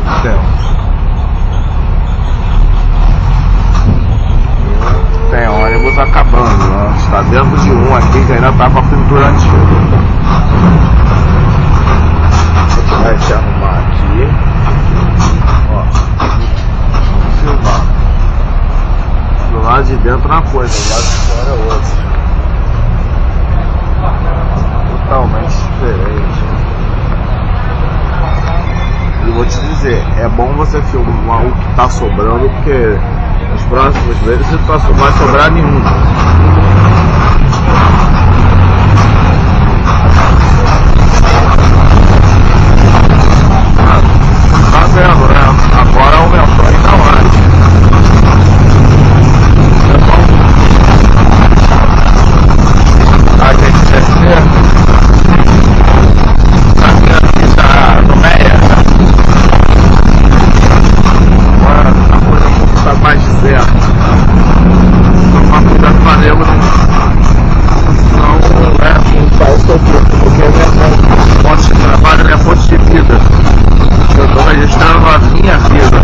800. Tem ônibus acabando, né? Está dentro de um aqui que ainda tá com a pintura antiga. A gente vai se arrumar aqui. Ó, vamos filmar. Do lado de dentro uma coisa, do lado de fora é outra. Totalmente diferente. E vou te dizer, é bom você filmar o que tá sobrando, porque nos próximos meses não vai sobrar nenhum. Tá vendo, né? Agora aumentou ainda mais. A gente descer aqui já no meia. Agora a coisa tá mais certa. Tomar cuidado pra nego, senão não sai socorro, porque é minha fonte de trabalho, é minha fonte de vida. Eu tô registrando a minha vida.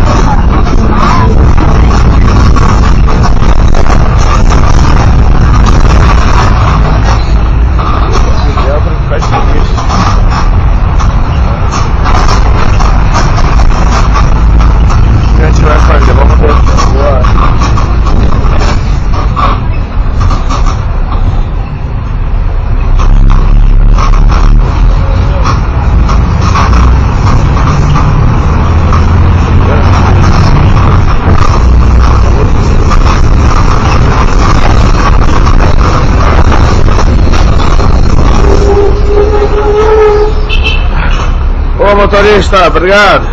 Ô motorista, obrigado.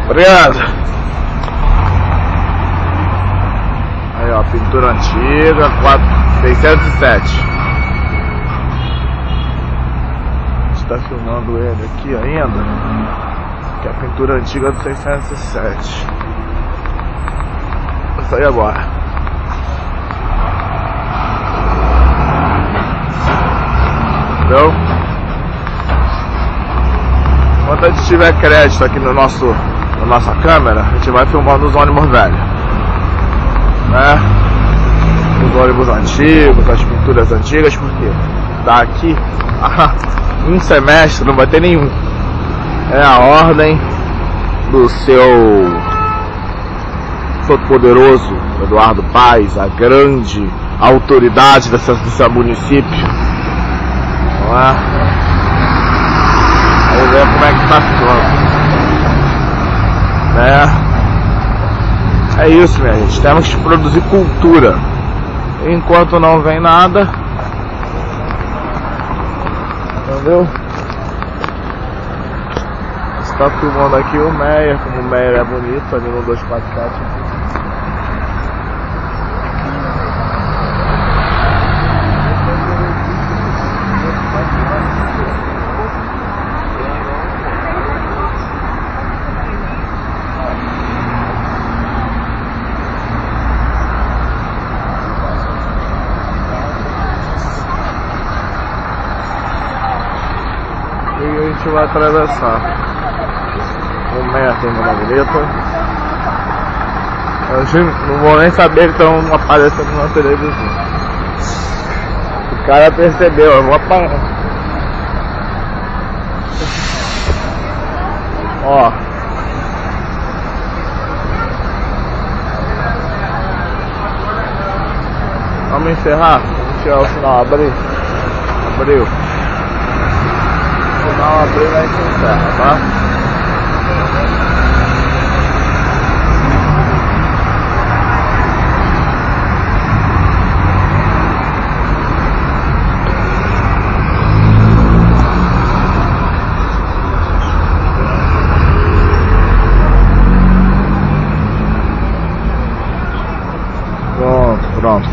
Obrigado. Aí ó, pintura antiga, 607. A gente tá filmando ele aqui ainda, que é a pintura antiga do 607. Vou sair agora. Entendeu? Quando a gente tiver crédito aqui na nossa câmera, a gente vai filmando os ônibus velhos, né? Os ônibus antigos, as pinturas antigas, porque daqui a um semestre não vai ter nenhum. É a ordem do seu todo-poderoso Eduardo Paes, a grande autoridade desse município, não é? Aí ver como é que tá ficando, né? É isso, minha gente, temos que produzir cultura. Enquanto não vem nada, entendeu? Você tá filmando aqui o Meyer, como o Meyer é bonito, ali no 247. E a gente vai atravessar. O Meia tem uma bonita. Eu não vou nem saber que estão aparecendo na televisão. O cara percebeu, eu vou apagar. Ó. Vamos encerrar? Vamos tirar o sinal, abriu. Abriu. O sinal abriu, vai se encerra, tá? Pronto.